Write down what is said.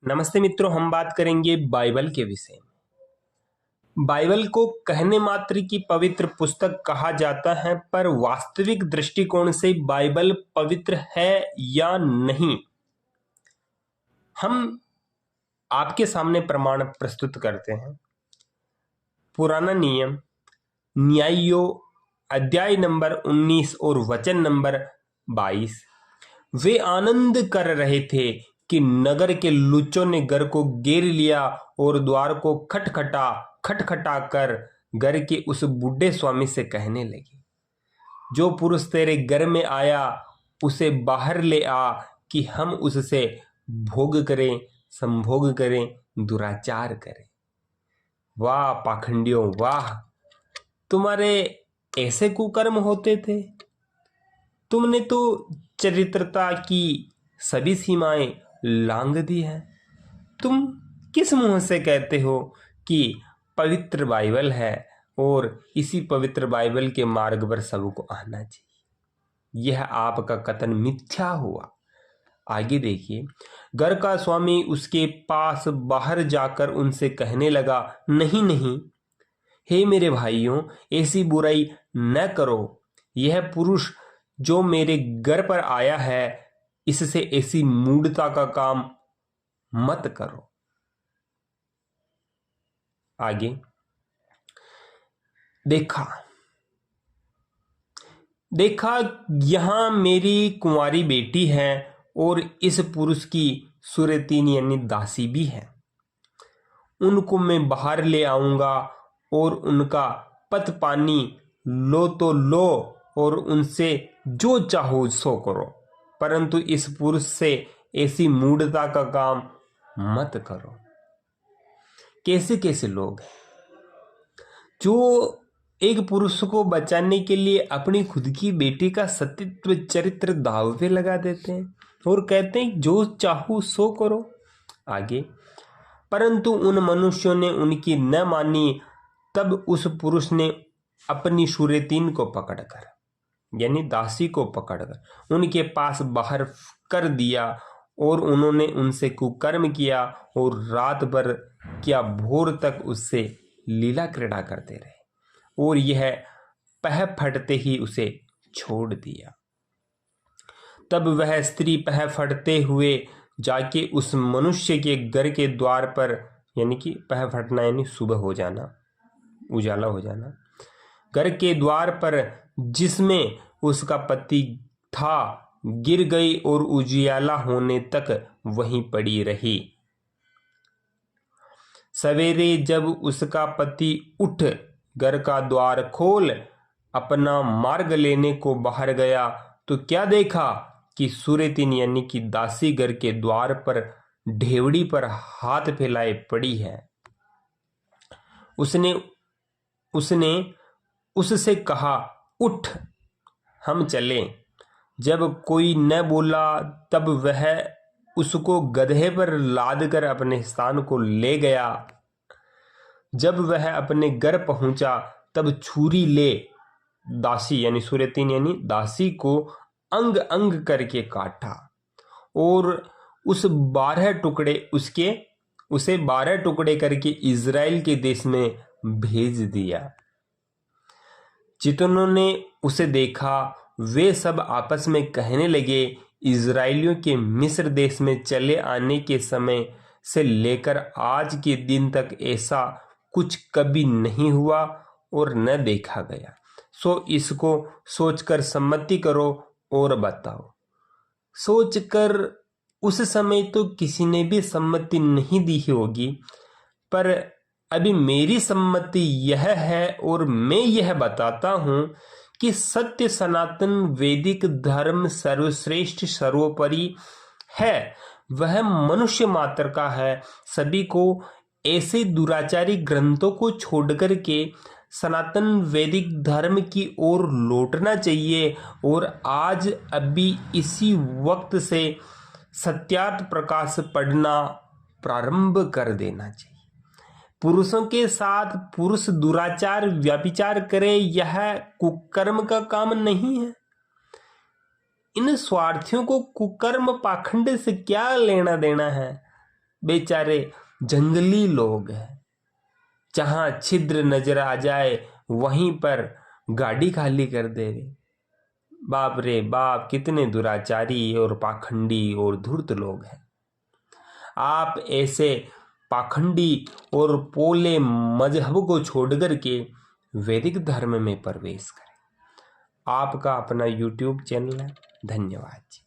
नमस्ते मित्रों, हम बात करेंगे बाइबल के विषय में। बाइबल को कहने मात्र की पवित्र पुस्तक कहा जाता है, पर वास्तविक दृष्टिकोण से बाइबल पवित्र है या नहीं, हम आपके सामने प्रमाण प्रस्तुत करते हैं। पुराना नियम न्यायों अध्याय नंबर 19 और वचन नंबर 22। वे आनंद कर रहे थे कि नगर के लुच्चों ने घर को घेर लिया और द्वार को खटखटा कर घर के उस बूढ़े स्वामी से कहने लगे, जो पुरुष तेरे घर में आया उसे बाहर ले आ कि हम उससे भोग करें, संभोग करें, दुराचार करें। वाह पाखंडियों, वाह, तुम्हारे ऐसे कुकर्म होते थे। तुमने तो चरित्रता की सभी सीमाएं लांघ दी है। तुम किस मुंह से कहते हो कि पवित्र बाइबल है और इसी पवित्र बाइबल के मार्ग पर सबको आना चाहिए? यह आपका कथन मिथ्या हुआ। आगे देखिए, घर का स्वामी उसके पास बाहर जाकर उनसे कहने लगा, नहीं नहीं, हे मेरे भाइयों, ऐसी बुराई न करो। यह पुरुष जो मेरे घर पर आया है, इससे ऐसी मूढ़ता का काम मत करो। आगे देखा यहां मेरी कुंवारी बेटी है और इस पुरुष की सुरतीन यानी दासी भी है। उनको मैं बाहर ले आऊंगा और उनका पत पानी लो तो लो और उनसे जो चाहो सो करो, परंतु इस पुरुष से ऐसी मूढ़ता का काम मत करो। कैसे कैसे लोग हैं जो एक पुरुष को बचाने के लिए अपनी खुद की बेटी का सतीत्व चरित्र दांव पे लगा देते हैं और कहते हैं जो चाहो सो करो। आगे, परंतु उन मनुष्यों ने उनकी न मानी। तब उस पुरुष ने अपनी शुरेतीन को पकड़कर यानी दासी को पकड़कर उनके पास बाहर कर दिया और उन्होंने उनसे कुकर्म किया और रात भर क्या भोर तक उससे लीला क्रीड़ा करते रहे और यह पह फटते ही उसे छोड़ दिया। तब वह स्त्री पह फटते हुए जाके उस मनुष्य के घर के द्वार पर, यानी कि पह फटना यानी सुबह हो जाना, उजाला हो जाना, घर के द्वार पर जिसमें उसका पति था गिर गई और उजियाला होने तक वहीं पड़ी रही। सवेरे जब उसका पति उठ घर का द्वार खोल अपना मार्ग लेने को बाहर गया तो क्या देखा कि सुरेतीन यानी कि दासी घर के द्वार पर ढेवड़ी पर हाथ फैलाए पड़ी है। उसने उससे कहा, उठ हम चलें। जब कोई न बोला तब वह उसको गधे पर लाद कर अपने स्थान को ले गया। जब वह अपने घर पहुंचा तब छुरी ले दासी यानी सुरेतीन यानी दासी को अंग अंग करके काटा और उसे 12 टुकड़े करके इज़राइल के देश में भेज दिया। जितनों ने उसे देखा वे सब आपस में कहने लगे, इज़राइलियों के मिस्र देश में चले आने के समय से लेकर आज के दिन तक ऐसा कुछ कभी नहीं हुआ और न देखा गया। सो इसको सोचकर सम्मति करो और बताओ। सोचकर उस समय तो किसी ने भी सम्मति नहीं दी होगी, पर अभी मेरी सम्मति यह है और मैं यह बताता हूं कि सत्य सनातन वैदिक धर्म सर्वश्रेष्ठ सर्वोपरि है। वह मनुष्य मात्र का है। सभी को ऐसे दुराचारी ग्रंथों को छोड़कर के सनातन वैदिक धर्म की ओर लौटना चाहिए और आज अभी इसी वक्त से सत्यार्थ प्रकाश पढ़ना प्रारंभ कर देना चाहिए। पुरुषों के साथ पुरुष दुराचार व्यभिचार करे, यह कुकर्म का काम नहीं है। इन स्वार्थियों को कुकर्म पाखंड से क्या लेना देना है? बेचारे जंगली लोग हैं, जहां छिद्र नजर आ जाए वहीं पर गाड़ी खाली कर दे रहे। बाप रे बाप, कितने दुराचारी और पाखंडी और धूर्त लोग हैं। आप ऐसे पाखंडी और पोले मजहब को छोड़कर के वैदिक धर्म में प्रवेश करें। आपका अपना YouTube चैनल है। धन्यवाद जी।